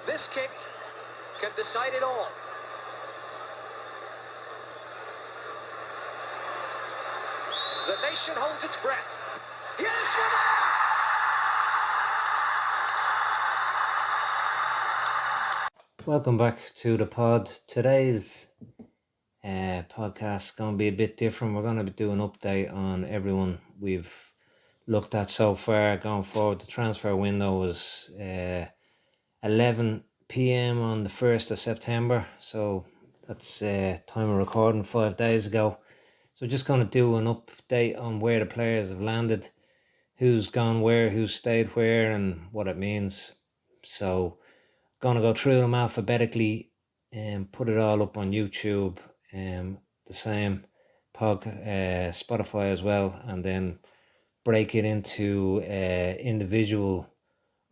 This kick can decide it all. The nation holds its breath. Yes, Welcome back to the pod. Today's podcast is going to be a bit different. We're going to do an update on everyone we've looked at so far going forward. The transfer window was 11 p.m. on the 1st of September. So that's time of recording 5 days ago. So just going to do an update on where the players have landed, who's gone where, who's stayed where, and what it means. So going to go through them alphabetically and put it all up on YouTube, the same Spotify as well, and then break it into individual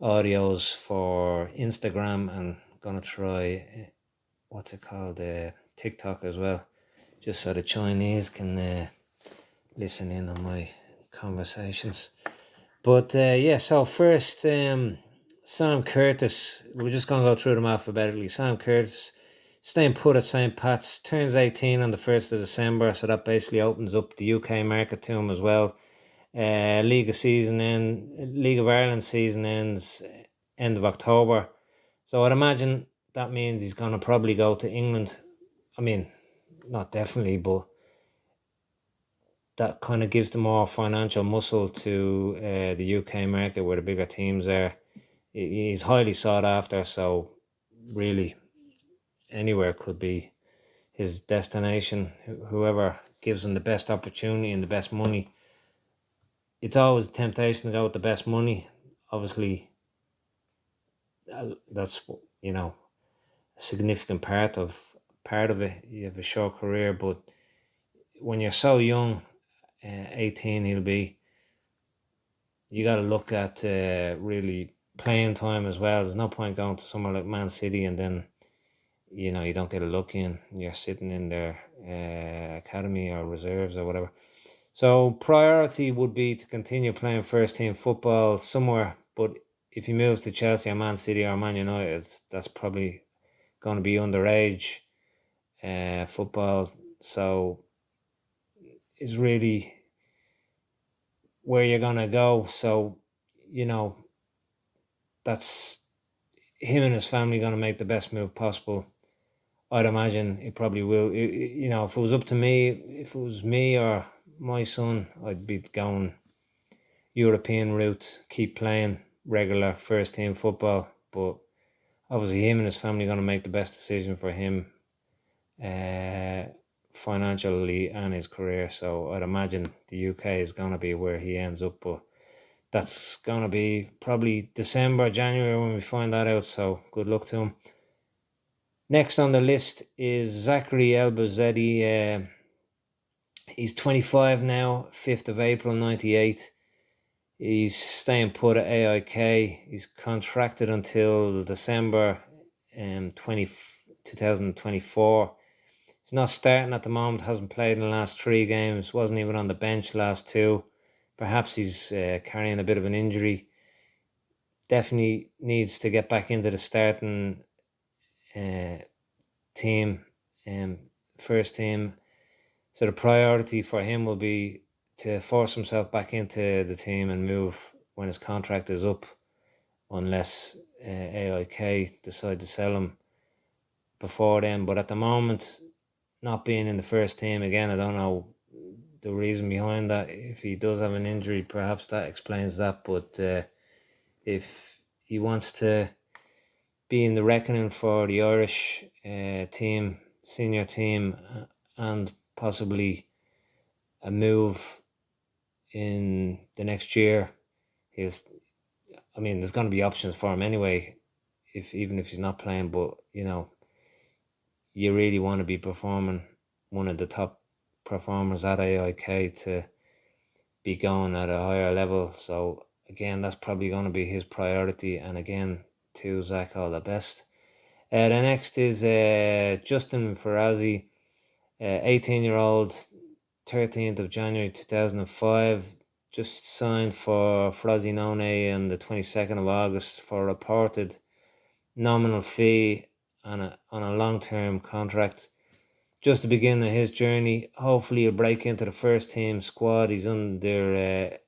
audios for Instagram, and going to try TikTok as well, just so the Chinese can listen in on my conversations. But so first, Sam Curtis, we're just going to go through them alphabetically. Sam Curtis, staying put at St. Pat's, turns 18 on the 1st of December, so that basically opens up the UK market to him as well. League of Ireland season ends end of October, so I'd imagine that means he's going to probably go to England. I mean, not definitely, but that kind of gives them more financial muscle to the UK market where the bigger teams are. He's highly sought after, so really anywhere could be his destination. Whoever gives him the best opportunity and the best money. It's always a temptation to go with the best money. Obviously, that's a significant part of it. You have a short career, but when you're so young, 18 he'll be, you got to look at really playing time as well. There's no point going to somewhere like Man City and then you don't get a look in. You're sitting in their academy or reserves or whatever. So priority would be to continue playing first team football somewhere. But if he moves to Chelsea or Man City or Man United, that's probably going to be underage football. So it's really where you're going to go. So, that's him and his family going to make the best move possible. I'd imagine it probably will. If it was up to me, if it was me or my son, I'd be going European route, keep playing regular first team football. But obviously, him and his family are going to make the best decision for him, financially and his career. So I'd imagine the UK is going to be where he ends up. But that's going to be probably December, January when we find that out. So good luck to him. Next on the list is Zachary Elbouzedi. He's 25 now, 5th of April 98. He's staying put at AIK. He's contracted until December 2024. He's not starting at the moment, hasn't played in the last 3 games, wasn't even on the bench last 2. Perhaps he's carrying a bit of an injury. Definitely needs to get back into the starting team, first team. So the priority for him will be to force himself back into the team and move when his contract is up, unless AIK decide to sell him before then. But at the moment, not being in the first team, again, I don't know the reason behind that. If he does have an injury, perhaps that explains that. But if he wants to be in the reckoning for the Irish team, senior team, and possibly a move in the next year, there's going to be options for him anyway, even if he's not playing. But you really want to be performing, one of the top performers at AIK, to be going at a higher level. So again, that's probably going to be his priority. And again, to Zack, all the best. The next is Justin Ferizaj, 18-year-old, 13th of January 2005. Just signed for Frosinone on the 22nd of August for a reported nominal fee on a long-term contract. Just the beginning of his journey. Hopefully he'll break into the first team squad. He's I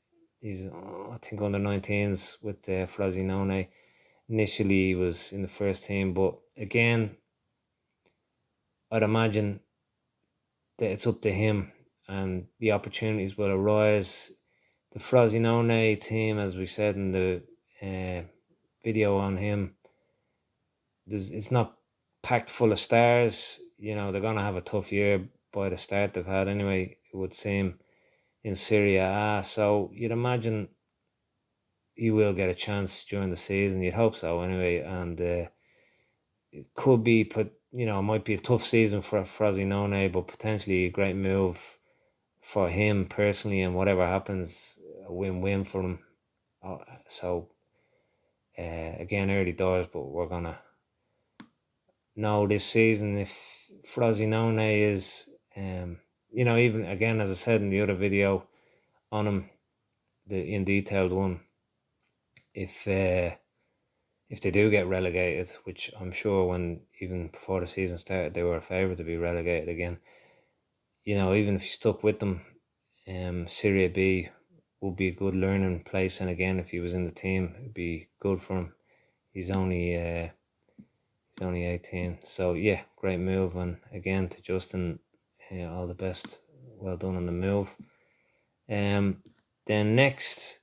think under 19s with Frosinone. Initially he was in the first team, but again, I'd imagine that it's up to him and the opportunities will arise. The Frosinone team, as we said in the video on him, it's not packed full of stars. You know, they're going to have a tough year by the start they've had anyway, it would seem, in Serie A. So you'd imagine he will get a chance during the season. You'd hope so anyway. And it could be, it might be a tough season for Frosinone, but potentially a great move for him personally. And whatever happens, a win-win for him. So, again, early doors, but we're going to know this season if Frosinone is, even again, as I said in the other video on him, the in detailed one, if they do get relegated, which I'm sure when even before the season started they were a favourite to be relegated again, even if he stuck with them, Serie B would be a good learning place, and again, if he was in the team, it'd be good for him. He's only 18, so yeah, great move. And again, to Justin, all the best, well done on the move. Then next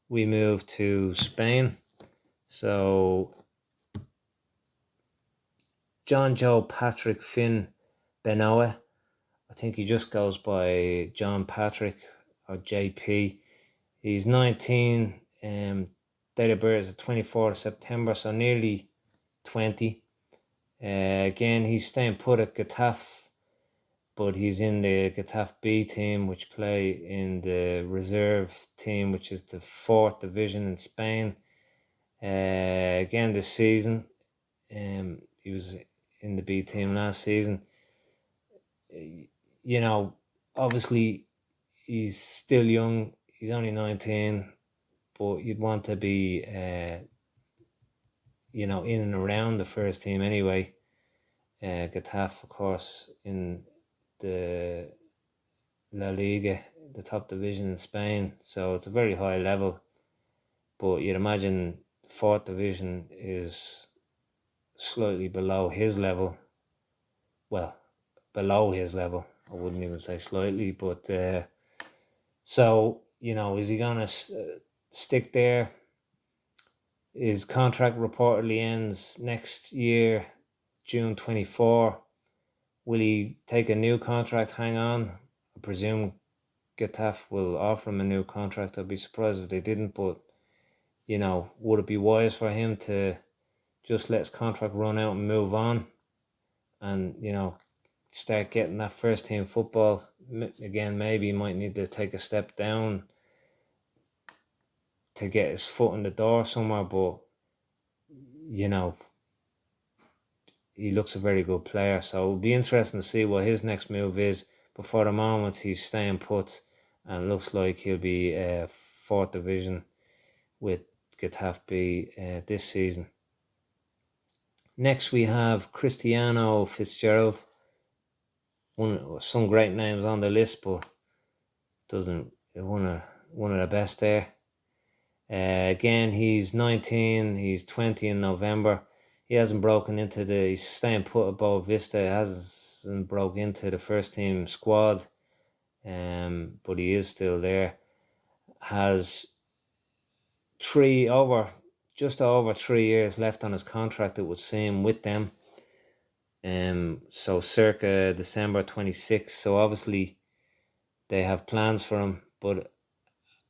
we move to Spain. So John Joe Patrick Finn Benoa, I think he just goes by John Patrick or JP. He's 19, date of birth is the 24th of September, so nearly 20. Again, he's staying put at Getafe, but he's in the Getafe B team, which play in the reserve team, which is the 4th division in Spain. Again, this season, he was in the B team last season. Obviously, he's still young. He's only 19, but you'd want to be, in and around the first team anyway. Getafe, of course, in the La Liga, the top division in Spain, so it's a very high level. But you'd imagine 4th division is slightly below his level. Well, below his level. I wouldn't even say slightly, but so, is he going to stick there? His contract reportedly ends next year, June 24. Will he take a new contract, hang on? I presume Getafe will offer him a new contract. I'd be surprised if they didn't, but, would it be wise for him to just let his contract run out and move on and, start getting that first team football? Again, maybe he might need to take a step down to get his foot in the door somewhere, but, he looks a very good player, so it'll be interesting to see what his next move is. But for the moment, he's staying put and looks like he'll be 4th division with Getafe B this season. Next we have Cristiano Fitzgerald. Some great names on the list, but one of the best there. Again, he's 19, he's 20 in November. He hasn't broken into he's staying put at Boavista, hasn't broke into the first team squad, but he is still there. Has just over 3 years left on his contract, it would seem, with them. So circa December 26th. So obviously they have plans for him, but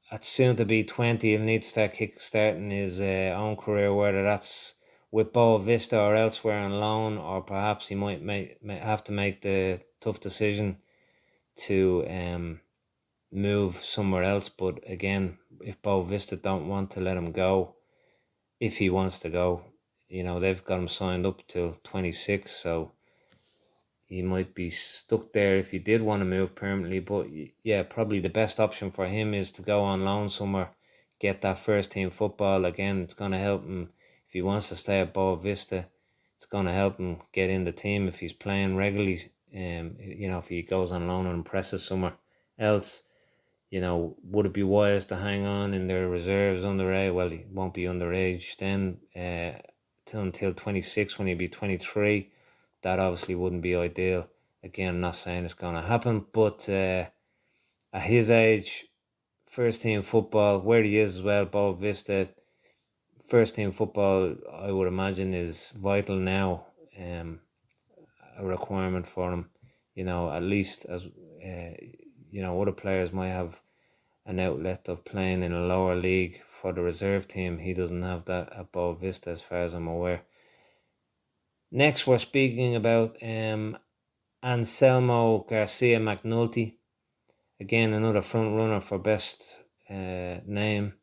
at soon to be 20, he'll need to start kick-starting his own career, whether that's with Boavista or elsewhere on loan, or perhaps he might have to make the tough decision to move somewhere else. But again, if Boavista don't want to let him go, if he wants to go, they've got him signed up till 26, so he might be stuck there if he did want to move permanently. But yeah, probably the best option for him is to go on loan somewhere, get that first team football. Again, it's going to help him if he wants to stay at Boavista, it's going to help him get in the team if he's playing regularly. If he goes on loan and impresses somewhere else, would it be wise to hang on in their reserves underage? Well, he won't be underage then until 26 when he'll be 23. That obviously wouldn't be ideal. Again, I'm not saying it's going to happen, but at his age, first team football, where he is as well, Boavista, first team football, I would imagine, is vital now. A requirement for him, at least as other players might have an outlet of playing in a lower league for the reserve team. He doesn't have that at Boavista as far as I'm aware. Next, we're speaking about Anselmo Garcia MacNulty. Again, another front runner for best name.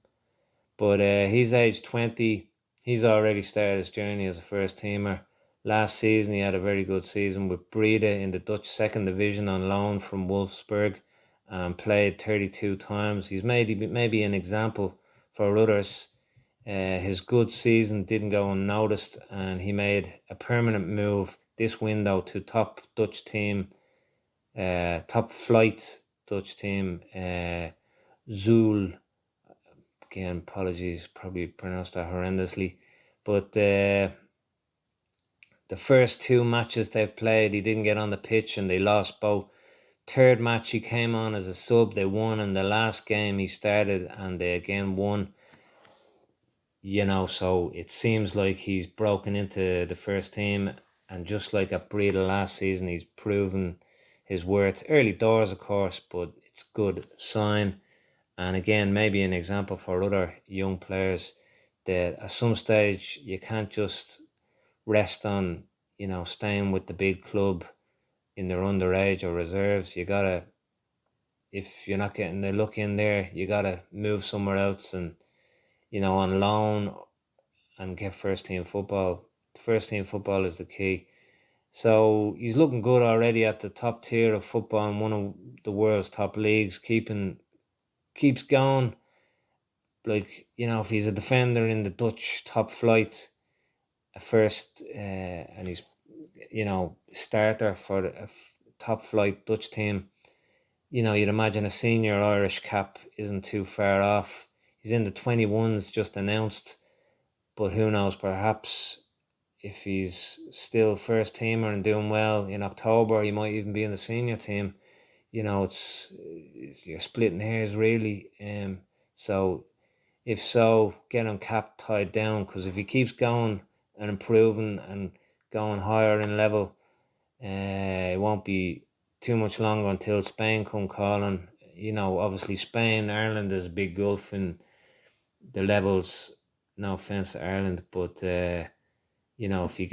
But he's age 20. He's already started his journey as a first teamer. Last season, he had a very good season with Breda in the Dutch second division on loan from Wolfsburg and played 32 times. He's maybe an example for others. His good season didn't go unnoticed, and he made a permanent move this window to top Dutch team, top flight Dutch team, Zwolle. Again, apologies, probably pronounced that horrendously. But the first two matches they've played, he didn't get on the pitch and they lost both. Third match, he came on as a sub, they won. And the last game, he started and they again won. So it seems like he's broken into the first team. And just like at Breda last season, he's proven his worth. Early doors, of course, but it's a good sign. And again, maybe an example for other young players that at some stage you can't just rest on, staying with the big club in their underage or reserves. You gotta, if you're not getting the look in there, you gotta move somewhere else and, on loan and get first team football. First team football is the key. So he's looking good already at the top tier of football in one of the world's top leagues, keeps going. Like, if he's a defender in the Dutch top flight, a first, and he's, starter for a top flight Dutch team, you'd imagine a senior Irish cap isn't too far off. He's in the 21s just announced, but who knows, perhaps if he's still first teamer and doing well in October, he might even be in the senior team. It's you're splitting hairs really. So if so, get him cap tied down, because if he keeps going and improving and going higher in level, it won't be too much longer until Spain come calling. Obviously Spain, Ireland is a big gulf in the levels. No offense to Ireland, but if he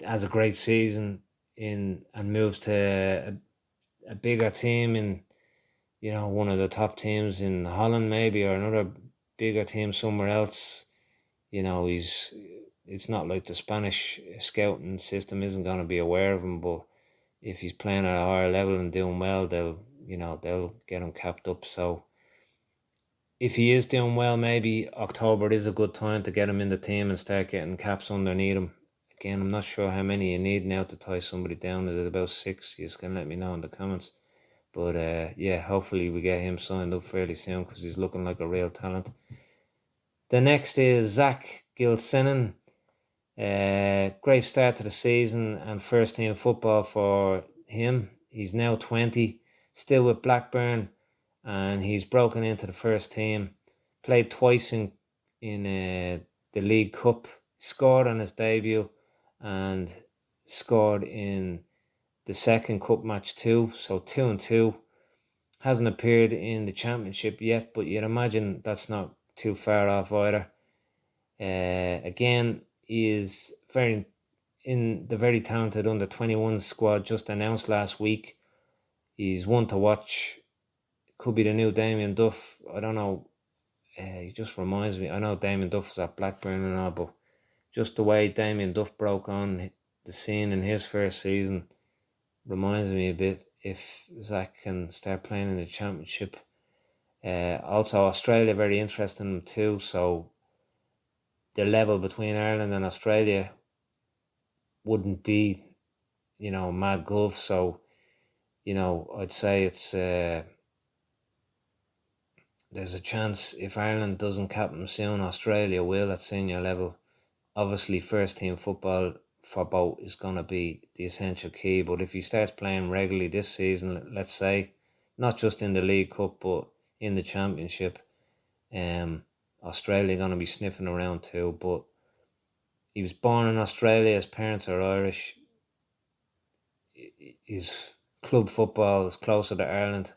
has a great season in and moves to a bigger team in, one of the top teams in Holland maybe, or another bigger team somewhere else, it's not like the Spanish scouting system isn't going to be aware of him, but if he's playing at a higher level and doing well, they'll get him capped up. So if he is doing well, maybe October is a good time to get him in the team and start getting caps underneath him. Again, I'm not sure how many you need now to tie somebody down. Is it about 6? You can let me know in the comments. But hopefully we get him signed up fairly soon, because he's looking like a real talent. The next is Zack Gilsenan. Great start to the season and first team football for him. He's now 20, still with Blackburn, and he's broken into the first team. Played twice in the League Cup. Scored on his debut and scored in the second cup match too. So 2-2. Hasn't appeared in the championship yet, but you'd imagine that's not too far off either. Again, he is very talented under 21 squad just announced last week. He's one to watch. Could be the new Damien Duff. I don't know. He just reminds me. I know Damien Duff was at Blackburn and all, but just the way Damien Duff broke on the scene in his first season reminds me a bit if Zack can start playing in the championship. Also, Australia very interested in him too. So the level between Ireland and Australia wouldn't be, mad gulf. So, I'd say it's there's a chance if Ireland doesn't captain soon, Australia will at senior level. Obviously, first team football for both is going to be the essential key. But if he starts playing regularly this season, let's say, not just in the League Cup but in the Championship, Australia going to be sniffing around too. But he was born in Australia. His parents are Irish. His club football is closer to Ireland.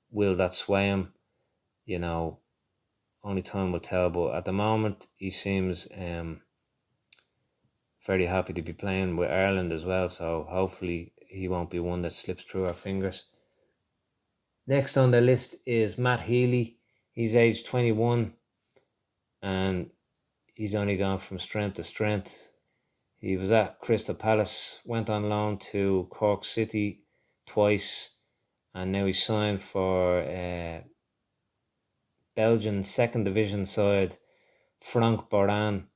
Will that sway him? Only time will tell. But at the moment, he seems very happy to be playing with Ireland as well. So hopefully he won't be one that slips through our fingers. Next on the list is Matt Healy. He's aged 21 and he's only gone from strength to strength. He was at Crystal Palace, went on loan to Cork City twice, and now he's signed for Belgian second division side Frank Moran.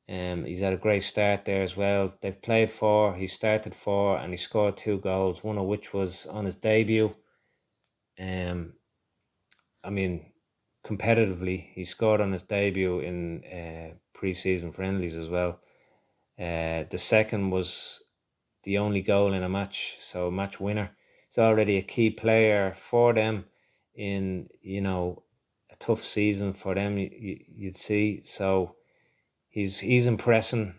He's had a great start there as well. They've played 4, he started 4, and he scored 2 goals, one of which was on his debut. Competitively, he scored on his debut in pre-season friendlies as well. The second was the only goal in a match, so a match winner. He's already a key player for them in, a tough season for them, you'd see. So he's impressing,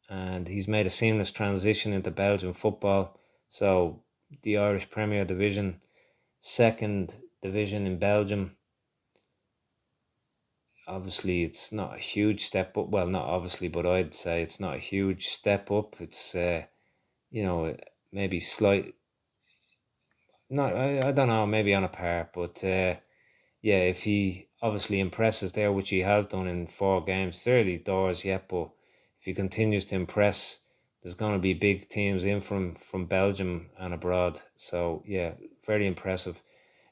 and he's made a seamless transition into Belgian football. So the Irish Premier Division, second division in Belgium. Obviously, it's not a huge step up. Well, not obviously, but I'd say it's not a huge step up. It's maybe slight. Not I don't know, maybe on a par, but if he obviously impresses there, which he has done in 4 games, it's early doors yet, but if he continues to impress, there's going to be big teams in from Belgium and abroad. So yeah, very impressive.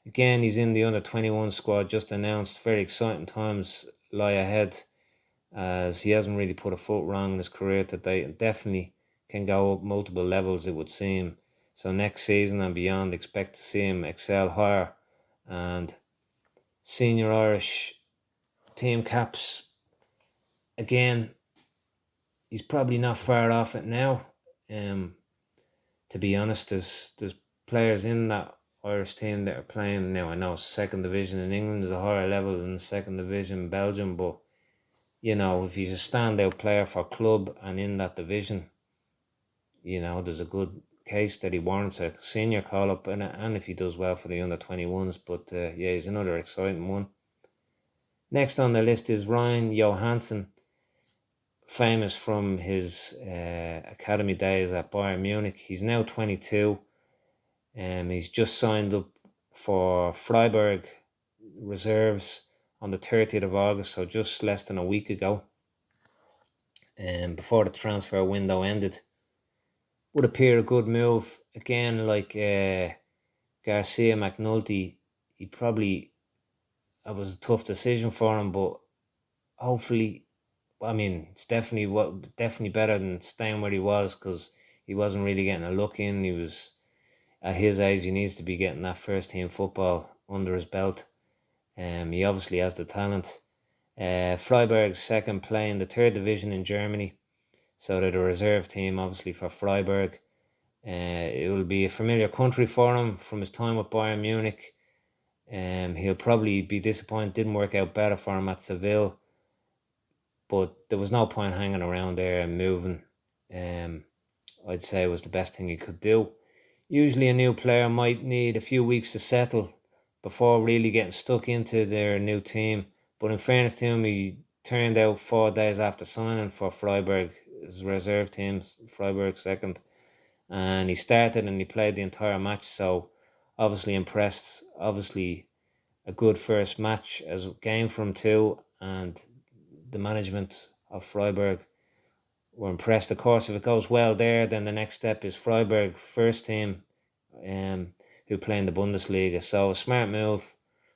Again, he's in the under-21 squad just announced. Very exciting times lie ahead, as he hasn't really put a foot wrong in his career to date, and definitely can go up multiple levels, it would seem. So next season and beyond, expect to see him excel higher. And senior Irish team caps, again, he's probably not far off it now. To be honest, there's players in that Irish team that are playing now. I know second division in England is a higher level than the second division in Belgium, but if he's a standout player for club and in that division, there's a good case that he warrants a senior call up, and if he does well for the under 21s. But he's another exciting one. Next on the list is Ryan Johansson, famous from his academy days at Bayern Munich. He's now 22. He's just signed up for Freiburg reserves on the 30th of August, so just less than a week ago. Before the transfer window ended. Would appear a good move. Again, like Garcia, MacNulty, that was a tough decision for him, but hopefully, it's definitely better than staying where he was, because he wasn't really getting a look in. He was, at his age, he needs to be getting that first team football under his belt. He obviously has the talent. Freiburg's second, playing the 3rd division in Germany, so they're the reserve team obviously for Freiburg. It will be a familiar country for him from his time with Bayern Munich. He'll probably be disappointed, didn't work out better for him at Seville, but there was no point hanging around there and moving. I'd say it was the best thing he could do. Usually a new player might need a few weeks to settle before really getting stuck into their new team, but in fairness to him, he turned out 4 days after signing for Freiburg, his reserve team, Freiburg second, and he started and he played the entire match, so obviously impressed. Obviously a good first match as a game for him too, and the management of Freiburg were impressed. Of course, if it goes well there, then the next step is Freiburg first team, who play in the Bundesliga. So a smart move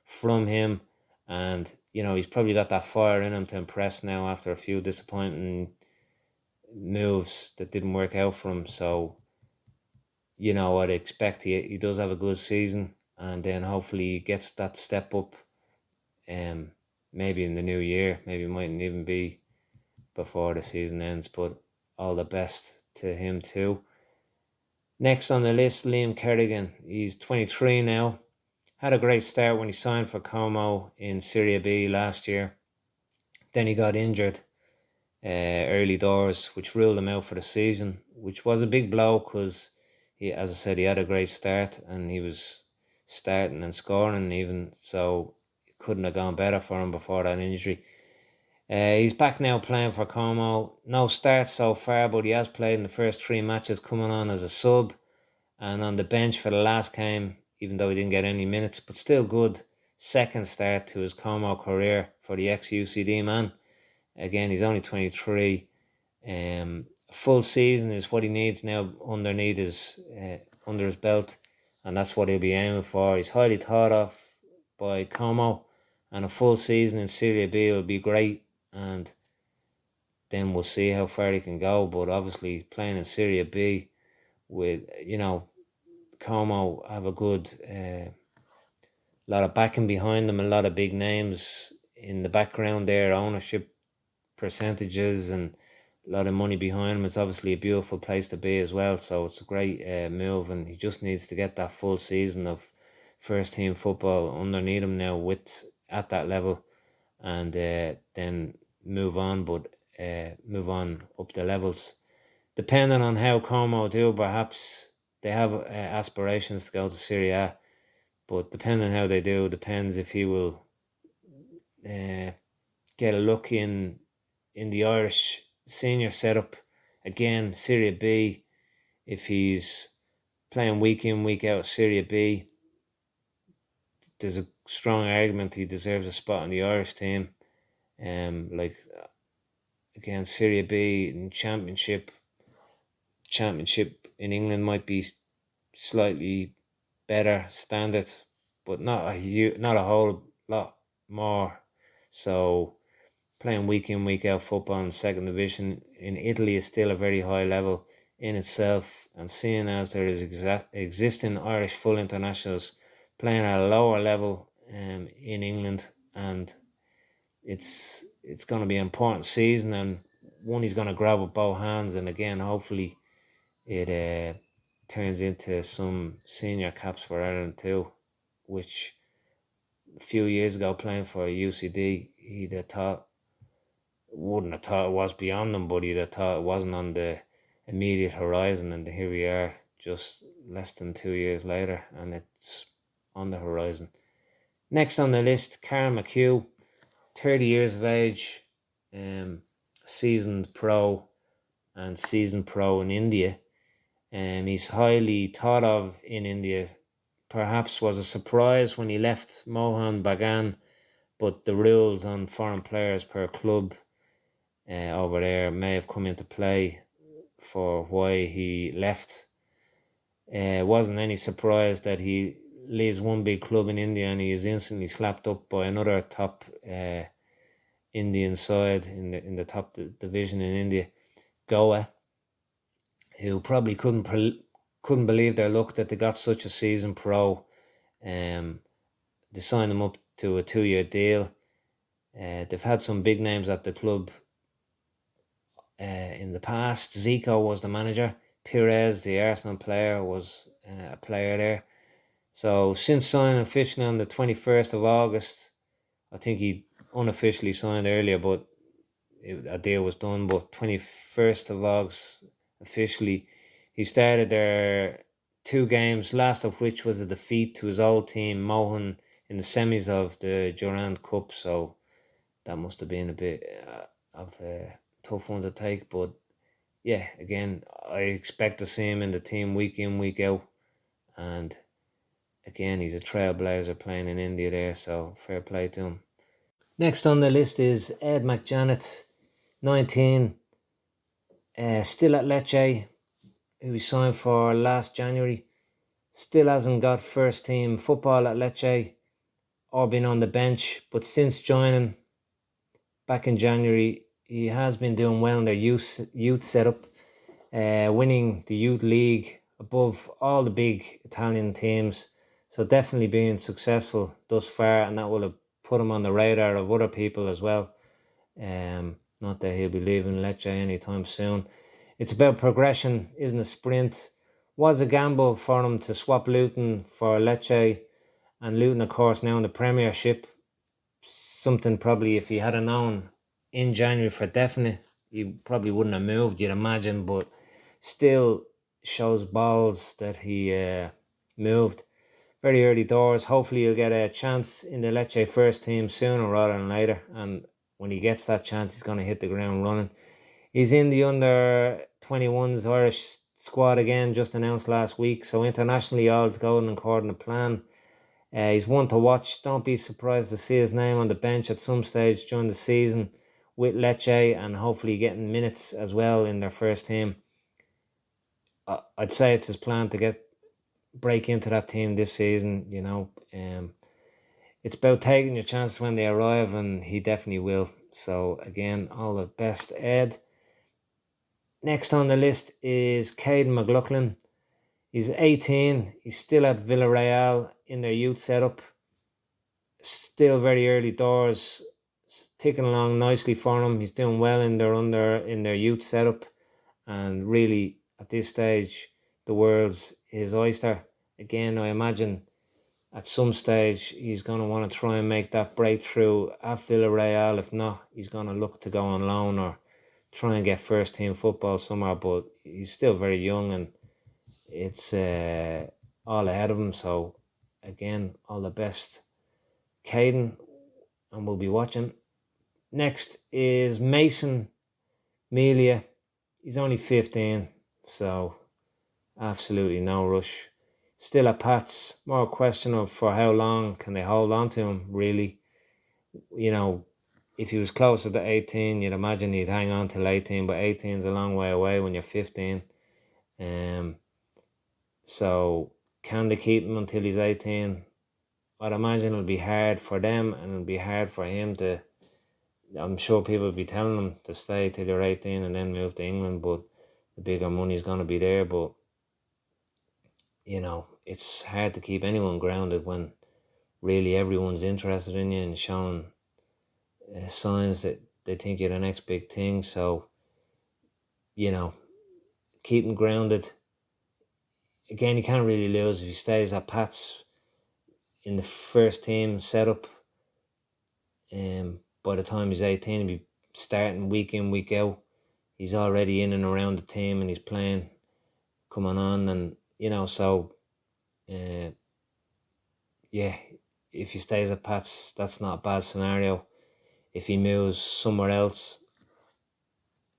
from him, and he's probably got that fire in him to impress now after a few disappointing moves that didn't work out for him. So, I'd expect he does have a good season, and then hopefully he gets that step up. Maybe in the new year, maybe it mightn't even be before the season ends, but all the best to him too. Next on the list, Liam Kerrigan. He's 23 now. Had a great start when he signed for Como in Serie B last year. Then he got injured early doors, which ruled him out for the season, which was a big blow because as I said, he had a great start and he was starting and scoring even, so it couldn't have gone better for him before that injury. He's back now playing for Como. No starts so far, but he has played in the first 3 matches, coming on as a sub and on the bench for the last game, even though he didn't get any minutes, but still good second start to his Como career for the ex-UCD man. Again, he's only 23. Full season is what he needs now under his belt, and that's what he'll be aiming for. He's highly thought of by Como, and a full season in Serie B will be great, and then we'll see how far he can go. But obviously playing in Serie B with, Como have a good lot of backing behind them, a lot of big names in the background there, ownership percentages and a lot of money behind him. It's obviously a beautiful place to be as well, so it's a great move, and he just needs to get that full season of first team football underneath him now at that level, and then move on up the levels. Depending on how Como do, perhaps they have aspirations to go to Serie A, but depending on how they do, depends if he will get a look in the Irish senior setup. Again, Serie B, if he's playing week in, week out Serie B, there's a strong argument he deserves a spot in the Irish team. Again, Serie B and Championship in England might be slightly better standard, but not a whole lot more. So playing week in, week out football in second division in Italy is still a very high level in itself, and seeing as there is existing Irish full internationals playing at a lower level in England, and it's going to be an important season, and one he's going to grab with both hands, and again hopefully it turns into some senior caps for Ireland too, which a few years ago playing for UCD wouldn't have thought it was beyond them, but he'd have thought it wasn't on the immediate horizon, and here we are just less than 2 years later and it's on the horizon. Next on the list, McHugh, 30 years of age, seasoned pro in India. He's highly thought of in India. Perhaps was a surprise when he left Mohun Bagan, but the rules on foreign players per club over there may have come into play for why he left. Wasn't any surprise that he leaves one big club in India and he is instantly slapped up by another top Indian side in the top division in India, Goa, who probably couldn't believe their luck that they got such a seasoned pro. They signed him up to a 2-year deal. They've had some big names at the club in the past. Zico was the manager. Pires, the Arsenal player, was a player there. So since signing officially on the 21st of August, I think he unofficially signed earlier, but a deal was done. But 21st of August officially, he started their 2 games, last of which was a defeat to his old team Mohun in the semis of the Durand Cup. So that must have been a bit of a tough one to take, but yeah, again, I expect to see him in the team week in, week out, and again, he's a trailblazer playing in India there, so fair play to him. Next on the list is Ed McJannet, 19, still at Lecce, who he signed for last January. Still hasn't got first team football at Lecce. or been on the bench, but since joining back in January, he has been doing well in their youth setup, winning the youth league above all the big Italian teams. So definitely being successful thus far, and that will have put him on the radar of other people as well. Not that he'll be leaving Lecce anytime soon. It's about progression, isn't a sprint. Was a gamble for him to swap Luton for Lecce, and Luton, of course, now in the Premiership. Something probably, if he had known in January for definite, he probably wouldn't have moved, you'd imagine, but still shows balls that he moved very early doors. Hopefully he'll get a chance in the Lecce first team sooner rather than later, and when he gets that chance, he's going to hit the ground running. He's in the under 21s Irish squad again, just announced last week, so internationally all's going according to plan. He's one to watch. Don't be surprised to see his name on the bench at some stage during the season with Lecce, and hopefully getting minutes as well in their first team. I'd say it's his plan to break into that team this season. It's about taking your chances when they arrive, and he definitely will. So again, all the best, Ed. Next on the list is Caden McLoughlin. He's 18. He's still at Villarreal in their youth setup. Still very early doors, ticking along nicely for him. He's doing well in their youth setup, and really at this stage, the world's his oyster. Again, I imagine at some stage he's going to want to try and make that breakthrough at Villarreal. If not, he's going to look to go on loan or try and get first team football somewhere. But he's still very young, and it's all ahead of him. So again, all the best, Caden, and we'll be watching. Next is Mason Melia. He's only 15, so absolutely no rush. Still at Pats. More a question of for how long can they hold on to him, really. If he was closer to 18, you'd imagine he'd hang on till 18, but 18 is a long way away when you're 15. So can they keep him until he's 18? I'd imagine it'll be hard for them, and it'll be hard for him to. I'm sure people will be telling them to stay till they're 18 and then move to England, but the bigger money's going to be there. But it's hard to keep anyone grounded when really everyone's interested in you and showing signs that they think you're the next big thing. So keep him grounded. Again, he can't really lose if he stays at Pats in the first team setup. By the time he's 18, he'll be starting week in, week out. He's already in and around the team, and he's playing, coming on, and so if he stays at Pats, that's not a bad scenario. If he moves somewhere else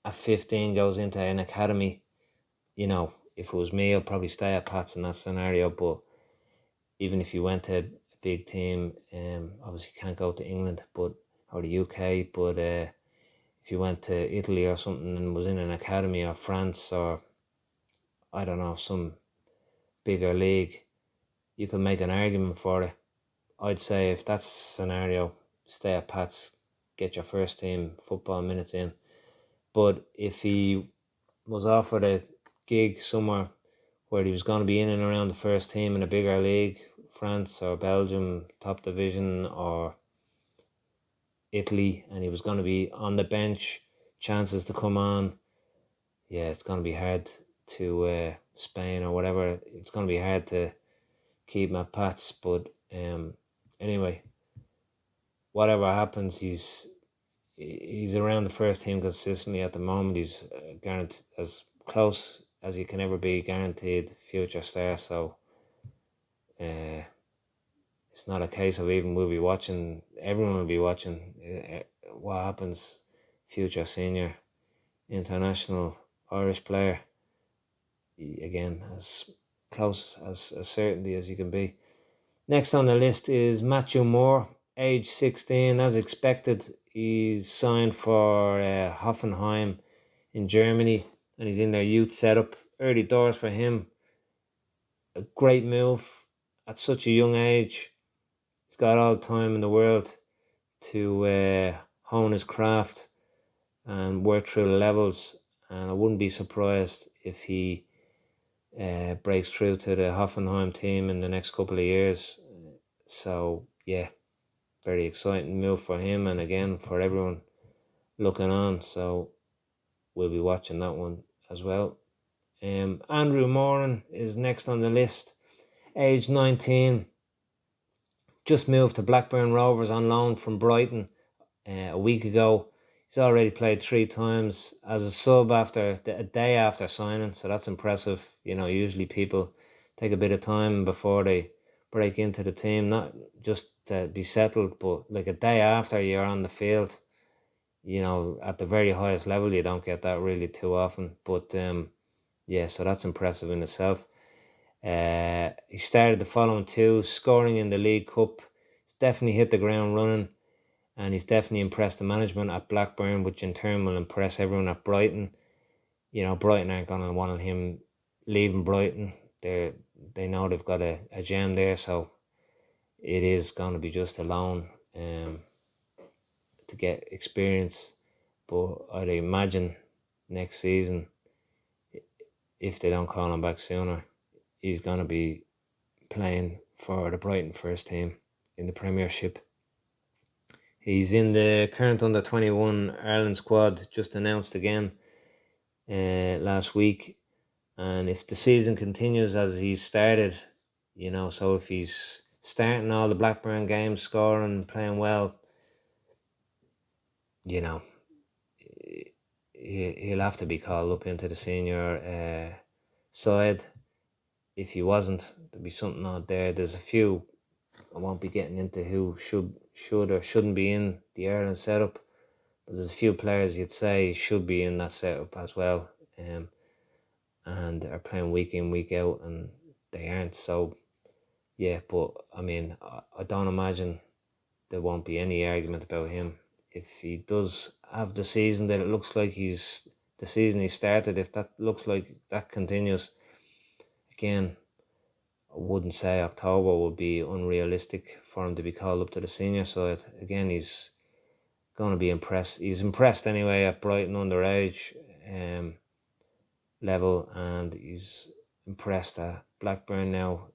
at 15, goes into an academy, if it was me, I'd probably stay at Pats in that scenario. But even if you went to a big team, obviously can't go to England or the UK, but if you went to Italy or something and was in an academy, or France, or I don't know, some bigger league, you could make an argument for it. I'd say if that's the scenario, stay at Pats, get your first team football minutes in. But if he was offered a gig somewhere where he was going to be in and around the first team in a bigger league, France or Belgium, top division, or Italy, and he was going to be on the bench, chances to come on, it's going to be hard to Spain or whatever. It's going to be hard to keep him at Pats. But anyway, whatever happens, he's around the first team consistently at the moment. He's guaranteed, as close as you can ever be, guaranteed future star. So it's not a case of even we'll be watching, everyone will be watching what happens. Future senior international Irish player, again, as close as a certainty as you can be. Next on the list is McHugh, age 16. As expected, he's signed for Hoffenheim in Germany, and he's in their youth setup. Early doors for him. A great move at such a young age. He's got all the time in the world to hone his craft and work through the levels. And I wouldn't be surprised if he breaks through to the Hoffenheim team in the next couple of years. So, yeah, very exciting move for him and again for everyone looking on. So, we'll be watching that one as well. Andrew Moran is next on the list. Age 19. Just moved to Blackburn Rovers on loan from Brighton a week ago. He's already played 3 times as a sub after a day after signing, so that's impressive. Usually people take a bit of time before they break into the team, not just to be settled, but like a day after you're on the field. At the very highest level, you don't get that really too often. But yeah, so that's impressive in itself. He started the following 2, scoring in the League Cup. He's definitely hit the ground running. And he's definitely impressed the management at Blackburn, which in turn will impress everyone at Brighton. Brighton aren't going to want him leaving Brighton. They know they've got a gem there, so it is going to be just a loan to get experience. But I'd imagine next season, if they don't call him back sooner, he's going to be playing for the Brighton first team in the Premiership. He's in the current under-21 Ireland squad, just announced again last week. And if the season continues as he's started, so if he's starting all the Blackburn games, scoring, playing well, he'll have to be called up into the senior side. If he wasn't, there'd be something out there. There's a few, I won't be getting into who should or shouldn't be in the Ireland setup, but there's a few players you'd say should be in that setup as well, and are playing week in, week out, and they aren't. So, yeah, but I mean, I don't imagine there won't be any argument about him. If he does have the season that it looks like the season he started, if that looks like that continues, again, I wouldn't say October would be unrealistic for him to be called up to the senior side. Again, he's going to be impressed. He's impressed anyway at Brighton underage level, and he's impressed at Blackburn now.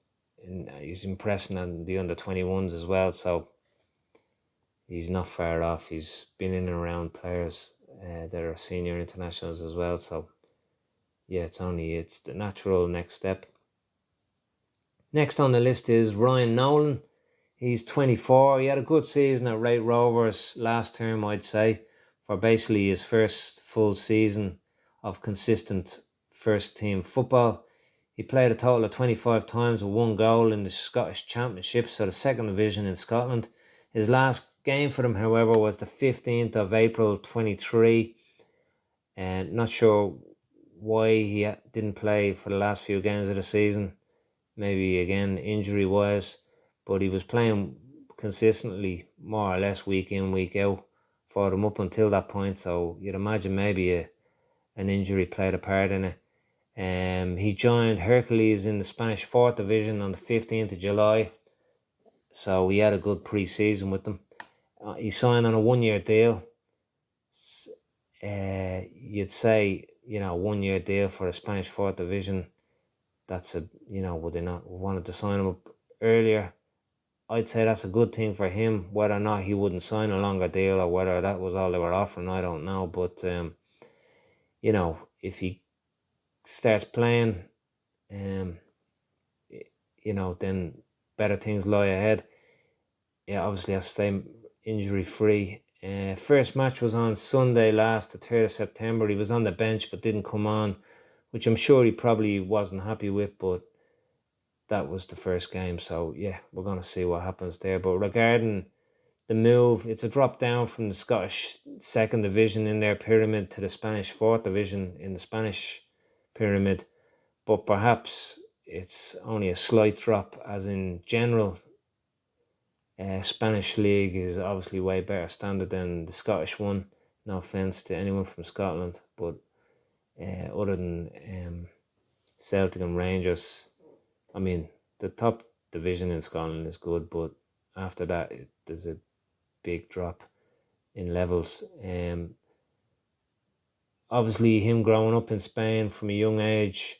And he's impressing on the under-21s as well, so he's not far off. He's been in and around players that are senior internationals as well, so yeah, it's the natural next step. Next on the list is Ryan Nolan. He's 24. He had a good season at Rate Rovers last term, I'd say, for basically his first full season of consistent first team football. He played a total of 25 times with 1 goal in the Scottish Championship, so the second division in Scotland. His last game for them, however, was the 15th of April 23. And not sure why he didn't play for the last few games of the season. Maybe again injury wise, but he was playing consistently more or less week in, week out for them up until that point. So you'd imagine maybe an injury played a part in it. He joined Hercules in the Spanish 4th Division on the 15th of July. So he had a good pre-season with them. He signed on a 1-year deal. You'd say, 1-year deal for the Spanish 4th Division. That's would they not wanted to sign him up earlier? I'd say that's a good thing for him. Whether or not he wouldn't sign a longer deal or whether that was all they were offering, I don't know. But if he starts playing, then better things lie ahead. Yeah, obviously has to stay injury free. First match was on Sunday last, the 3rd of September. He was on the bench but didn't come on, which I'm sure he probably wasn't happy with, but that was the first game. So yeah, we're going to see what happens there. But regarding the move, it's a drop down from the Scottish 2nd Division in their pyramid to the Spanish 4th Division in the Spanish pyramid. But perhaps it's only a slight drop, as in general, Spanish league is obviously way better standard than the Scottish one. No offence to anyone from Scotland, but other than Celtic and Rangers, I mean, the top division in Scotland is good, but after that, there's a big drop in levels. Obviously, him growing up in Spain from a young age,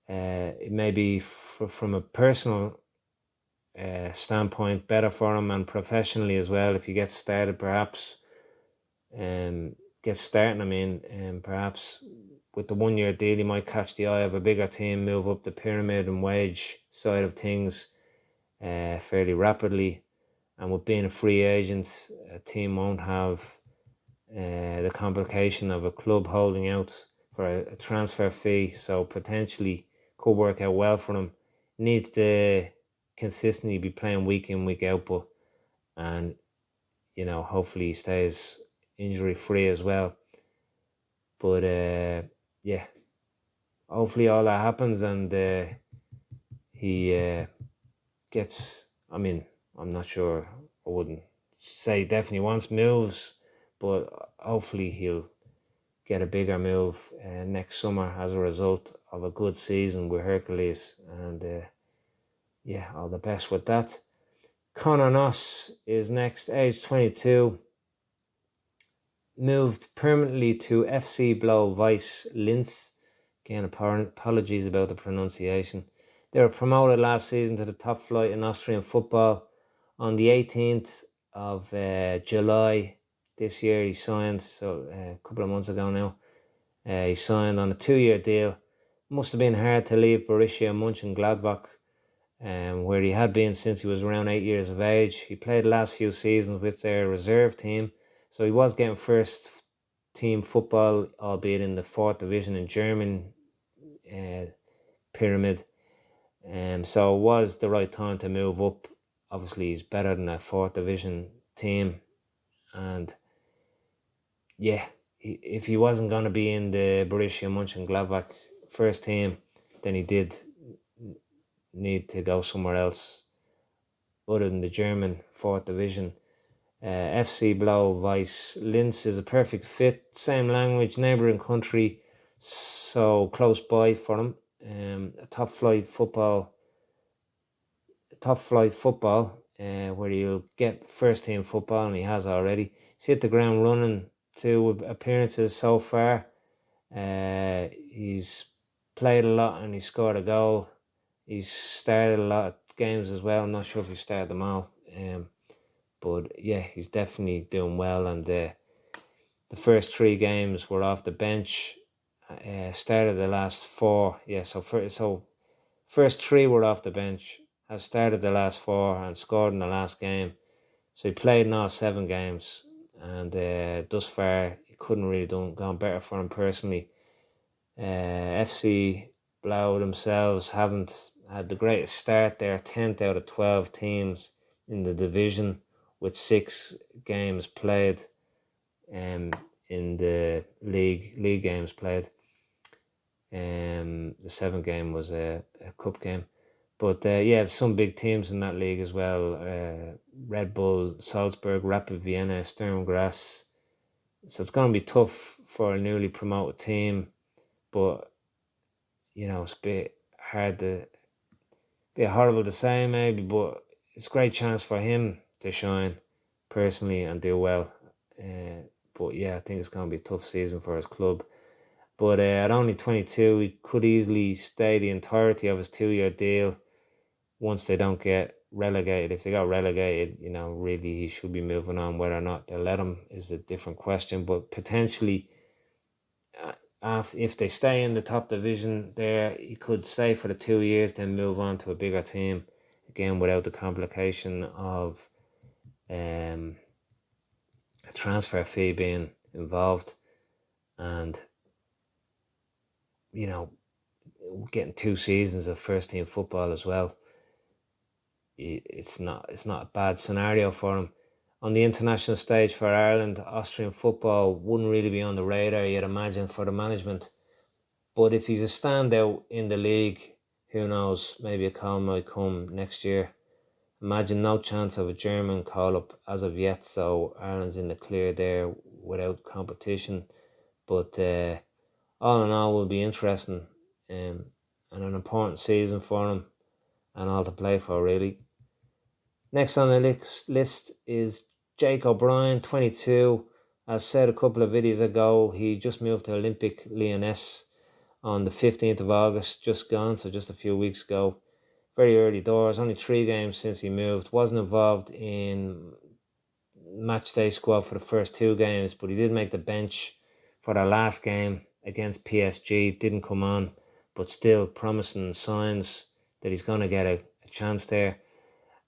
it may be from a personal standpoint better for him, and professionally as well. If he gets started, perhaps gets starting. I mean, perhaps with the 1 year deal, he might catch the eye of a bigger team, move up the pyramid and wage side of things fairly rapidly. And with being a free agent, a team won't have the complication of a club holding out for a transfer fee, so potentially could work out well for him. Needs to consistently be playing week in, week out, and hopefully he stays injury free as well. But yeah, hopefully all that happens and he gets. I mean, I'm not sure. I wouldn't say definitely wants moves, but hopefully he'll get a bigger move next summer as a result of a good season with Hercules. And yeah, all the best with that. Conor is next, age 22. Moved permanently to FC Blau-Weiß Linz. Again, apologies about the pronunciation. They were promoted last season to the top flight in Austrian football. On the 18th of July this year, he signed, so a couple of months ago now, he signed on a 2-year deal. Must have been hard to leave Borussia Mönchengladbach, where he had been since he was around 8 years of age. He played the last few seasons with their reserve team, so he was getting first team football, albeit in the 4th division in German pyramid. So it was the right time to move up. Obviously, he's better than a 4th division team, and yeah, if he wasn't going to be in the Borussia Mönchengladbach first team, then he did need to go somewhere else other than the German 4th division. FC Blau-Weiß Linz is a perfect fit. Same language, neighbouring country, so close by for him. Top flight football, where he'll get first team football, and he has already. He's hit the ground running. 2 appearances so far. He's played a lot and he scored a goal. He's started a lot of games as well. I'm not sure if he started them all. But yeah, he's definitely doing well. And the first 3 games were off the bench. Started the last 4. Yeah, so first 3 were off the bench. Has started the last 4 and scored in the last game. So he played in all 7 games. And thus far, he couldn't really gone better for him personally. FC Blau themselves haven't had the greatest start. They're 10th out of 12 teams in the division with 6 games played in the league games played. The 7th game was a cup game. But yeah, some big teams in that league as well. Red Bull, Salzburg, Rapid Vienna, Sturm Graz. So it's going to be tough for a newly promoted team. But, it's a bit horrible to say maybe, but it's a great chance for him to shine personally and do well. But yeah, I think it's going to be a tough season for his club. But at only 22, he could easily stay the entirety of his 2-year deal once they don't get relegated. If they got relegated, really he should be moving on. Whether or not they'll let him is a different question. But potentially, if they stay in the top division there, he could stay for the 2 years, then move on to a bigger team. Again, without the complication of a transfer fee being involved. And, getting 2 seasons of first team football as well. It's not a bad scenario for him. On the international stage for Ireland, Austrian football wouldn't really be on the radar, you'd imagine, for the management. But if he's a standout in the league, who knows, maybe a call might come next year. Imagine no chance of a German call-up as of yet, so Ireland's in the clear there without competition. But all in all, will be interesting and an important season for him and all to play for, really. Next on the list is Jake O'Brien, 22. As said a couple of videos ago, he just moved to Olympique Lyonnais on the 15th of August, just gone, so just a few weeks ago. Very early doors, only 3 games since he moved. Wasn't involved in match day squad for the first 2 games, but he did make the bench for the last game against PSG. Didn't come on, but still promising signs that he's going to get a chance there.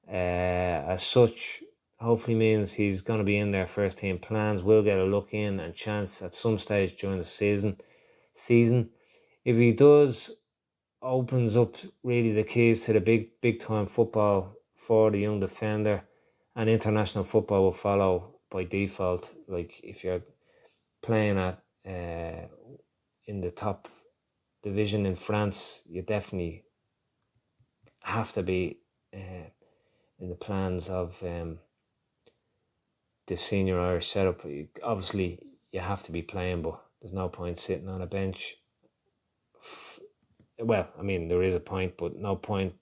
As such, hopefully means he's going to be in their first team plans. Will get a look in and chance at some stage during the season. If he does, opens up really the keys to the big time football for the young defender, and international football will follow by default. Like if you're playing at in the top division in France, you definitely have to be in the plans of the senior Irish setup. Obviously, you have to be playing, but there's no point sitting on a bench. Well, I mean, there is a point, but no point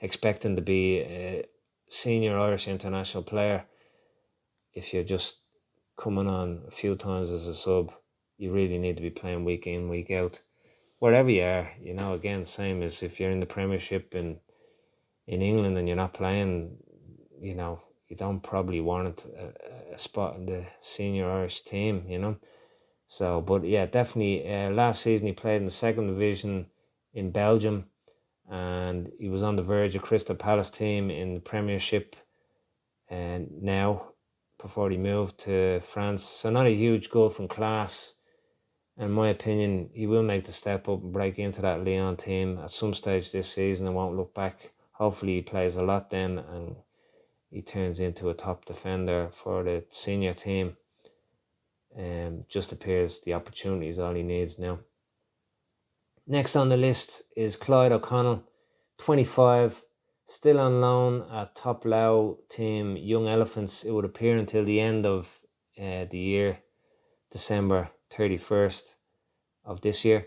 expecting to be a senior Irish international player if you're just coming on a few times as a sub. You really need to be playing week in, week out. Wherever you are, again, same as if you're in the Premiership in England and you're not playing, you don't probably warrant a spot in the senior Irish team, So, but yeah, definitely last season he played in the second division in Belgium, and he was on the verge of Crystal Palace team in the Premiership and now before he moved to France. So not a huge gulf in class. In my opinion, he will make the step up and break into that Lyon team at some stage this season and won't look back. Hopefully he plays a lot then and he turns into a top defender for the senior team. Just appears the opportunity is all he needs now. Next on the list is Clyde O'Connell, 25, still on loan at Top Low team Young Elephants. It would appear until the end of the year, December 31st of this year.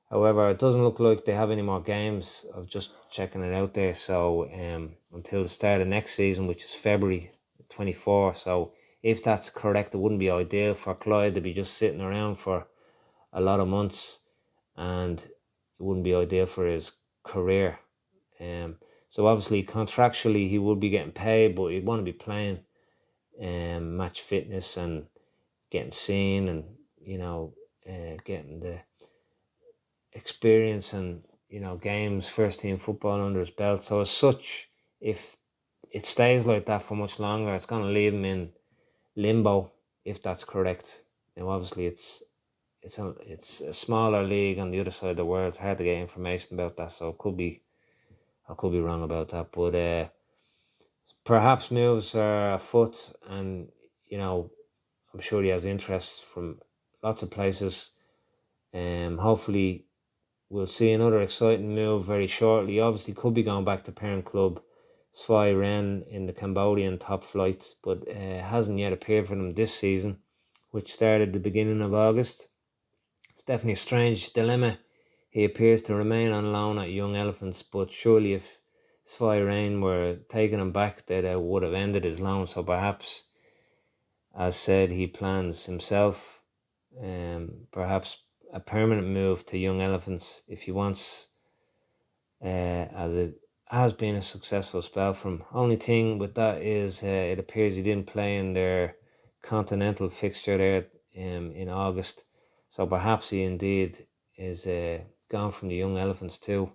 However, it doesn't look like they have any more games. I'm just checking it out there. So until the start of next season, which is February 24. So if that's correct, it wouldn't be ideal for Clyde to be just sitting around for a lot of months, and it wouldn't be ideal for his career. So obviously contractually he would be getting paid, but he'd want to be playing match fitness and getting seen and getting the experience and games, first team football under his belt. So as such, if it stays like that for much longer, it's going to leave him in limbo, if that's correct. Now obviously it's a smaller league on the other side of the world. It's hard to get information about that, so I could be wrong about that. But perhaps moves are afoot, and I'm sure he has interest from lots of places. Hopefully we'll see another exciting move very shortly. Obviously could be going back to parent club Svay Ren in the Cambodian top flight, but hasn't yet appeared for them this season, which started the beginning of August. It's definitely a strange dilemma. He appears to remain on loan at Young Elephants, but surely if Svay Rain were taking him back, they would have ended his loan. So perhaps, as said, he plans himself, perhaps a permanent move to Young Elephants if he wants, as it has been a successful spell for him. Only thing with that is it appears he didn't play in their continental fixture there in August. So perhaps he indeed is gone from the Young Elephants too.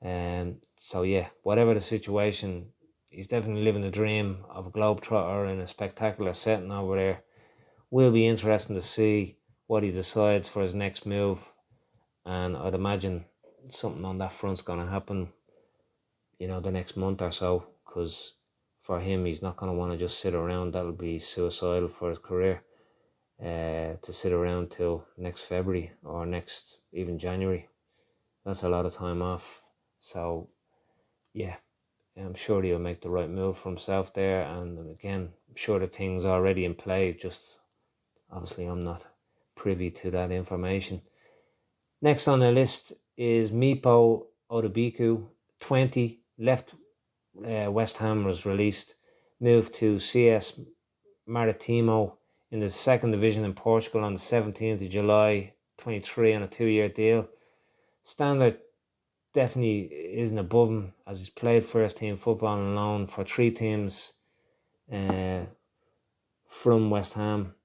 So yeah, whatever the situation, he's definitely living the dream of a globetrotter in a spectacular setting over there. Will be interesting to see what he decides for his next move, and I'd imagine something on that front's going to happen, the next month or so, because for him, he's not going to want to just sit around. That'll be suicidal for his career. To sit around till next February or next even January. That's a lot of time off. So yeah, I'm sure he'll make the right move for himself there. And again, I'm sure the thing's already in play. Just obviously I'm not privy to that information. Next on the list is Mipo Odebiku, 20, left West Ham, was released moved to CS Maritimo in the second division in Portugal on the 17th of July 23 on a 2-year deal. Standard definitely isn't above him, as he's played first team football on loan for 3 teams from West Ham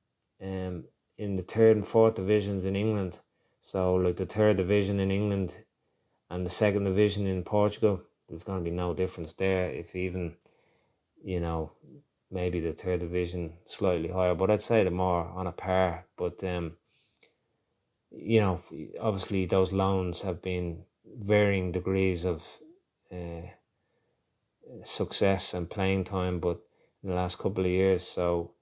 in the third and fourth divisions in England. So like the third division in England and the second division in Portugal, there's going to be no difference there, if even, maybe the third division slightly higher, but I'd say they're more on a par. But obviously those loans have been varying degrees of success and playing time, but in the last couple of years. So,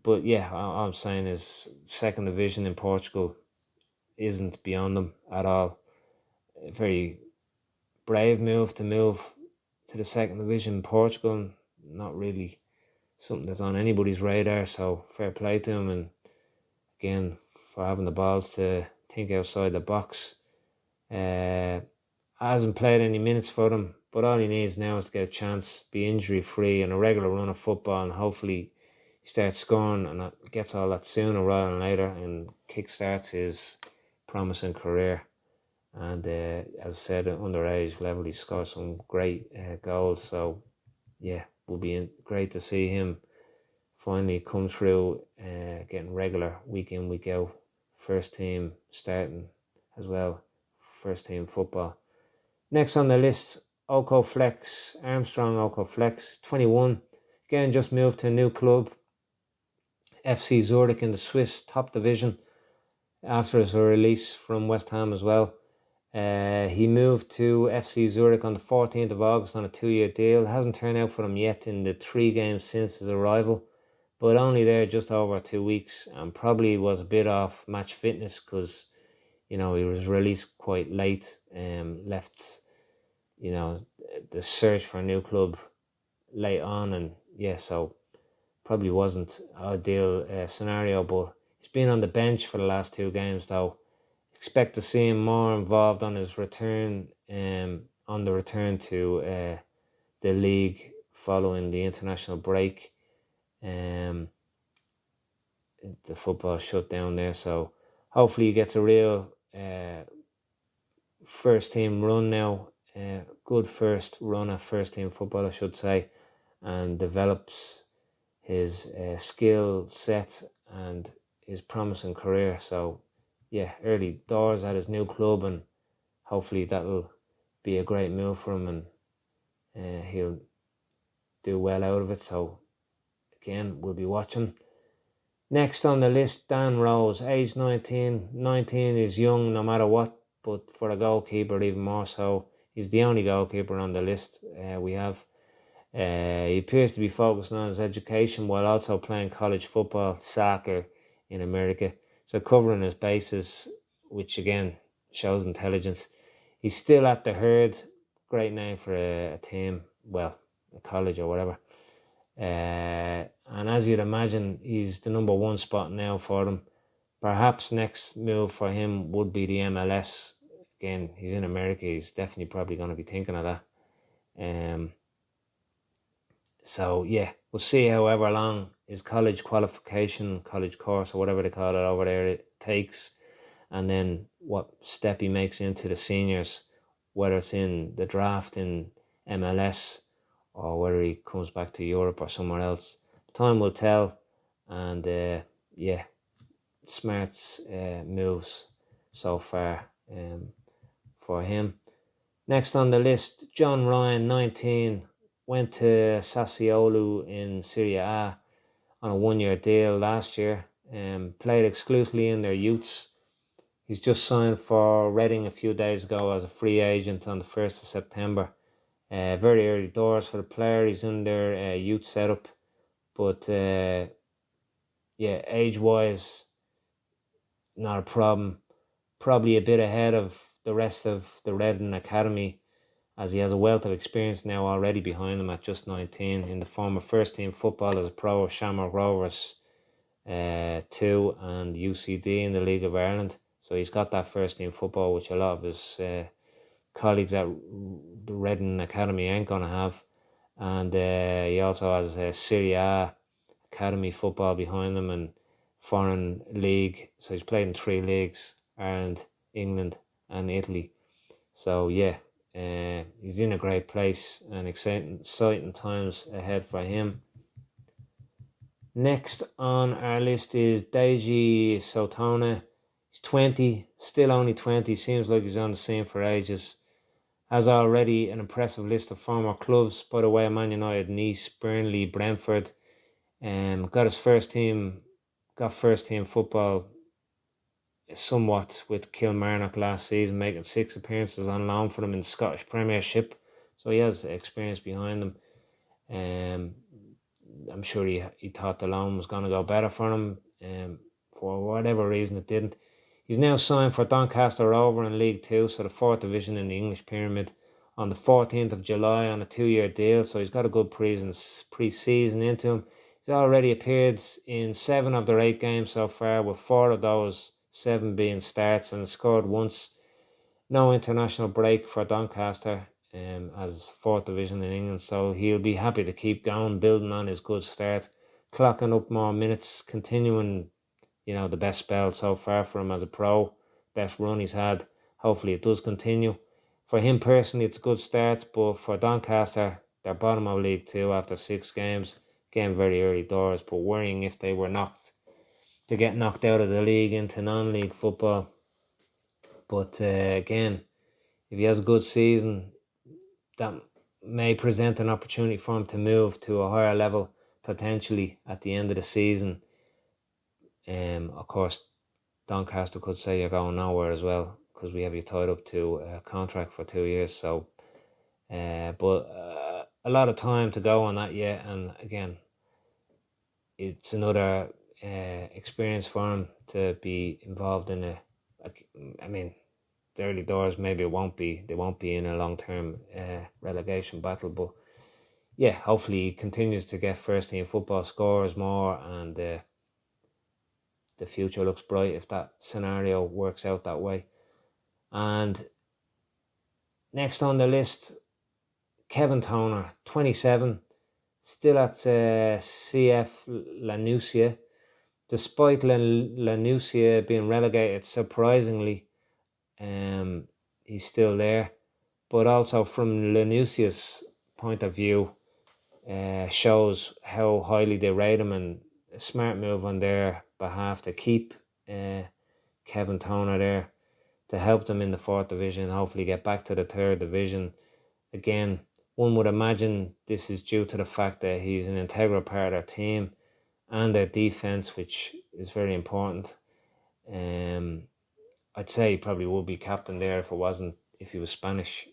but yeah, all I'm saying is second division in Portugal isn't beyond them at all. A very brave move to the second division in Portugal, not really something that's on anybody's radar, so fair play to him, and again for having the balls to think outside the box. Hasn't played any minutes for them, but all he needs now is to get a chance, be injury free and a regular run of football, and hopefully he starts scoring and gets all that sooner rather than later and kickstarts his promising career. And as I said, at underage level, he scored some great goals. So yeah, will be great to see him finally come through, getting regular week in, week out, first team starting as well, first team football. Next on the list, Oko Flex, Armstrong Oko Flex, 21. Again, just moved to a new club, FC Zurich in the Swiss top division after his release from West Ham as well. He moved to FC Zurich on the 14th of August on a 2-year deal. Hasn't turned out for him yet in the 3 games since his arrival, but only there just over 2 weeks, and probably was a bit off match fitness because, he was released quite late, left, the search for a new club late on, and yeah, so probably wasn't an ideal scenario, but he's been on the bench for the last 2 games though. Expect to see him more involved on his return, on the return to the league following the international break. The football shut down there, so hopefully he gets a real first team run now, good first run at first team football, I should say, and develops his skill set and his promising career. So yeah, early doors at his new club, and hopefully that'll be a great move for him, and he'll do well out of it. So again, we'll be watching. Next on the list, Dan Rose, age 19. 19 is young no matter what, but for a goalkeeper even more so. He's the only goalkeeper on the list we have. He appears to be focusing on his education while also playing college football, soccer in America. So covering his bases, which again shows intelligence. He's still at the Herd, great name for a team, well, a college or whatever. And as you'd imagine, he's the number 1 spot now for them. Perhaps next move for him would be the MLS. Again, he's in America. He's definitely probably going to be thinking of that. So yeah, we'll see however long his college qualification, college course, or whatever they call it over there, it takes, and then what step he makes into the seniors, whether it's in the draft in MLS or whether he comes back to Europe or somewhere else. Time will tell, and yeah, smart moves so far for him. Next on the list, John Ryan, 19, went to Sassuolo in Serie A on a 1-year deal last year, played exclusively in their youths. He's just signed for Reading a few days ago as a free agent on the 1st of September. Very early doors for the player. He's in their youth setup, but yeah, age-wise, not a problem. Probably a bit ahead of the rest of the Reading Academy, as he has a wealth of experience now already behind him at just 19 in the form of first team football as a pro of Shamrock Rovers 2 and UCD in the League of Ireland. So he's got that first team football, which a lot of his colleagues at the Reading Academy ain't going to have. And he also has Serie A academy football behind him and foreign league. So he's played in 3 leagues: Ireland, England, and Italy. So yeah, he's in a great place and exciting times ahead for him. Next on our list is Daiji Sotona. He's 20, still only 20. Seems like he's on the scene for ages. Has already an impressive list of former clubs, by the way: Man United, Nice, Burnley, Brentford. Got first team football somewhat with Kilmarnock last season, making 6 appearances on loan for them in the Scottish Premiership. So he has experience behind him. I'm sure he thought the loan was going to go better for him. For whatever reason, it didn't. He's now signed for Doncaster Rovers in League 2, so the 4th division in the English Pyramid, on the 14th of July on a 2-year deal. So he's got a good pre-season into him. He's already appeared in 7 of their 8 games so far, with 4 of those 7 being starts, and scored once. No international break for Doncaster as 4th division in England, so he'll be happy to keep going, building on his good start, clocking up more minutes, continuing, the best spell so far for him as a pro, best run he's had. Hopefully it does continue. For him personally, it's a good start, but for Doncaster, they're bottom of League 2 after 6 games. Again, very early doors, but worrying if they were to get knocked out of the league into non-league football. But again, if he has a good season, that may present an opportunity for him to move to a higher level potentially at the end of the season. Of course, Doncaster could say you're going nowhere as well, because we have you tied up to a contract for 2 years. So, but a lot of time to go on that yet. And again, it's another experience for him to be involved in the early doors. Maybe they won't be in a long-term relegation battle, but yeah, hopefully he continues to get first team football, scores more, and the future looks bright if that scenario works out that way. And next on the list, Kevin Toner, 27, still at CF Lanusia. Despite Lanusia being relegated, surprisingly, he's still there. But also from Lanusia's point of view, shows how highly they rate him, and a smart move on their behalf to keep Kevin Toner there, to help them in the 4th division, hopefully get back to the 3rd division. Again, one would imagine this is due to the fact that he's an integral part of their team and their defence, which is very important. I'd say he probably would be captain there if he was Spanish.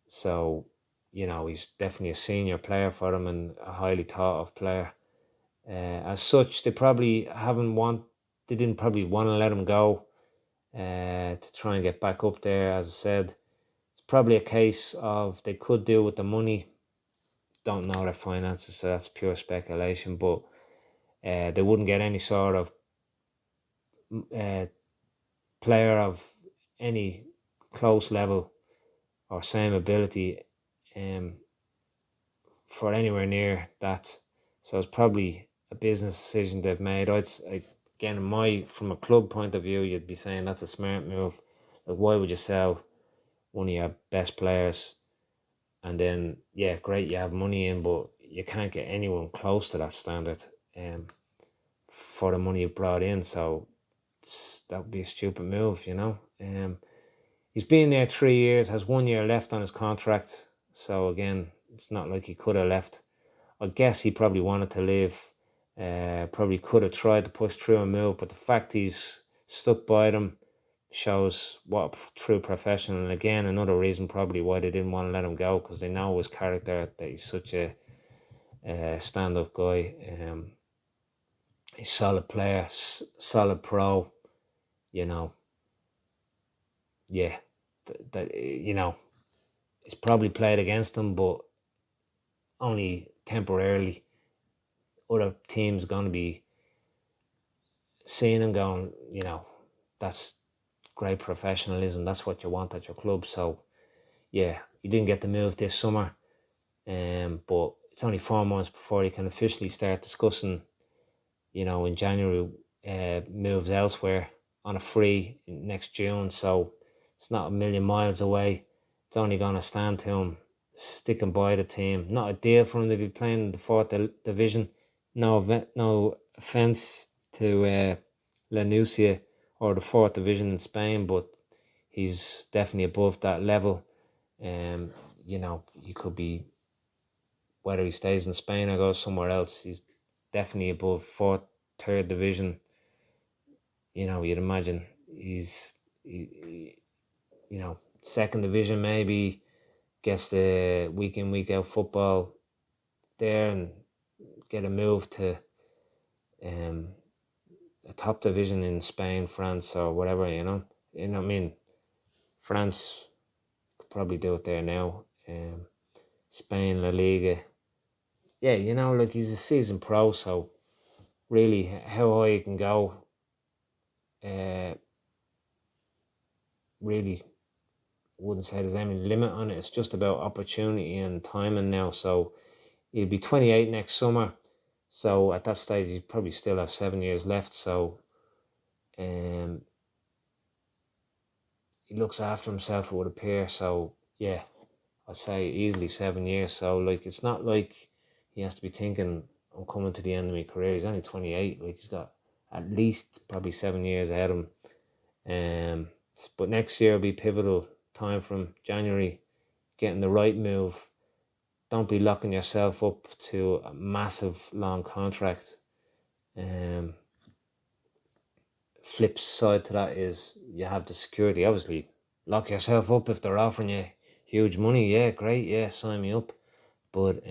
So, he's definitely a senior player for them and a highly thought of player. As such, they didn't probably want to let him go to try and get back up there. As I said, it's probably a case of they could do with the money. Don't know their finances, so that's pure speculation. But they wouldn't get any sort of player of any close level or same ability for anywhere near that. So it's probably a business decision they've made. Again, from a club point of view, you'd be saying that's a smart move. Like, why would you sell one of your best players and then, yeah, great, you have money in, but you can't get anyone close to that standard for the money you brought in. So that would be a stupid move, he's been there 3 years, has 1 year left on his contract. So again, it's not like he could have left. I guess he probably wanted to leave. Probably could have tried to push through a move, but the fact he's stuck by them shows what a true professional. And again, another reason probably why they didn't want to let him go, because they know his character, that he's such a stand-up guy. He's a solid player, solid pro. Yeah, it's probably played against him, but only temporarily. Other teams going to be seeing him going, that's great professionalism. That's what you want at your club. So, yeah, he didn't get the move this summer. But it's only 4 months before he can officially start discussing, in January, moves elsewhere on a free next June. So it's not a million miles away. It's only going to stand to him sticking by the team. Not a deal for him to be playing in the fourth division. No offense to La Nucia or the fourth division in Spain, but he's definitely above that level. He could be, whether he stays in Spain or goes somewhere else, he's definitely above fourth, third division. You'd imagine second division maybe, gets the week in, week out football there and get a move to a top division in Spain, France, or whatever, what I mean? France could probably do it there now. Spain, La Liga. Yeah, he's a seasoned pro, so really how high he can go, really wouldn't say there's any limit on it. It's just about opportunity and timing now. So he'll be 28 next summer. So at that stage, he'd probably still have 7 years left. So he looks after himself, it would appear. So yeah, I'd say easily 7 years. So it's not like he has to be thinking, I'm coming to the end of my career. He's only 28. He's got at least probably 7 years ahead of him. But next year will be pivotal time for him. January, getting the right move. Don't be locking yourself up to a massive long contract. Flip side to that is you have the security. Obviously, lock yourself up if they're offering you huge money. Yeah, great. Yeah, sign me up. But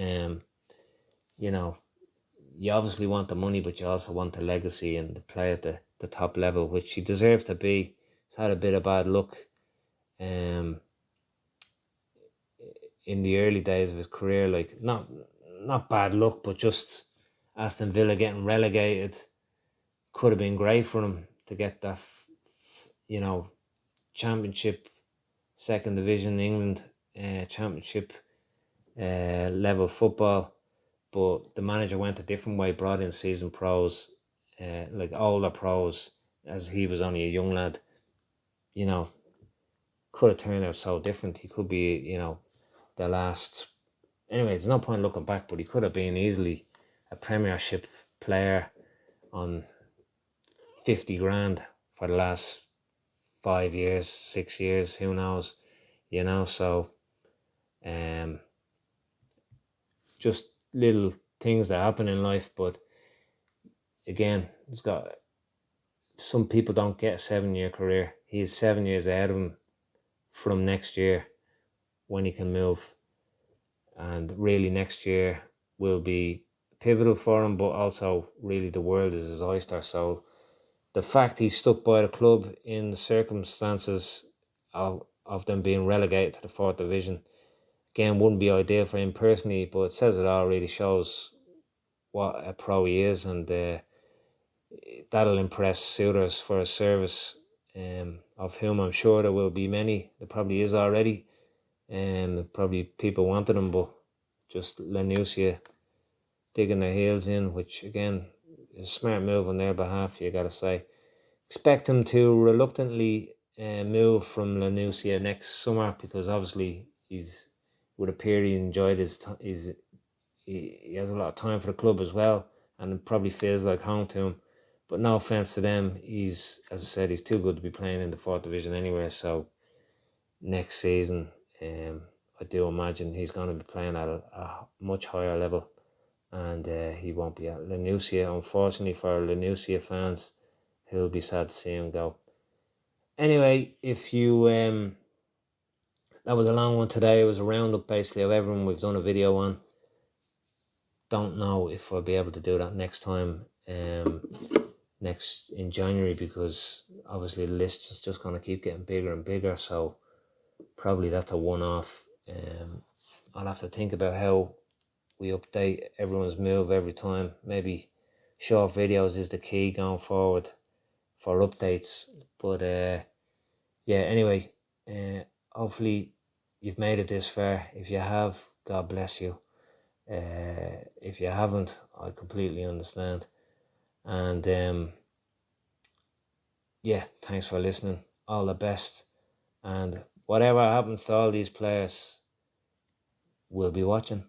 you obviously want the money, but you also want the legacy and to play at the top level, which he deserves to be. He's had a bit of bad luck in the early days of his career, not bad luck, but just Aston Villa getting relegated could have been great for him to get that, championship, second division England, championship level football. But the manager went a different way, brought in seasoned pros, older pros, as he was only a young lad. Could have turned out so different. He could be, the last. Anyway, there's no point looking back, but he could have been easily a Premiership player on 50 grand for the last 5 years, 6 years, who knows, so just little things that happen in life. But again, some people don't get a 7-year career. He's 7 years ahead of him from next year when he can move, and really next year will be pivotal for him, but also really the world is his oyster. So the fact he's stuck by the club in the circumstances of them being relegated to the fourth division, again, wouldn't be ideal for him personally, but it says it all. Really shows what a pro he is, and that'll impress suitors for his service, of whom I'm sure there will be many. There probably is already, and probably people wanted him, but just La Nucia digging their heels in, which again is a smart move on their behalf, you gotta say. Expect him to reluctantly move from La Nucia next summer, because obviously would appear he enjoyed he has a lot of time for the club as well, and it probably feels like home to him. But no offense to them, as I said, he's too good to be playing in the fourth division anywhere. So next season, I do imagine he's going to be playing at a much higher level, and he won't be at La Nucia. Unfortunately for La Nucia fans, he'll be sad to see him go. Anyway, if you that was a long one today. It was a roundup basically of everyone we've done a video on. Don't know if I'll be able to do that next time, next in January, because obviously the list is just going to keep getting bigger and bigger. So probably that's a one-off. I'll have to think about how we update everyone's move every time. Maybe short videos is the key going forward for updates. But yeah, anyway, hopefully you've made it this far. If you have, God bless you. If you haven't, I completely understand. And yeah, thanks for listening. All the best. And whatever happens to all these players, we'll be watching.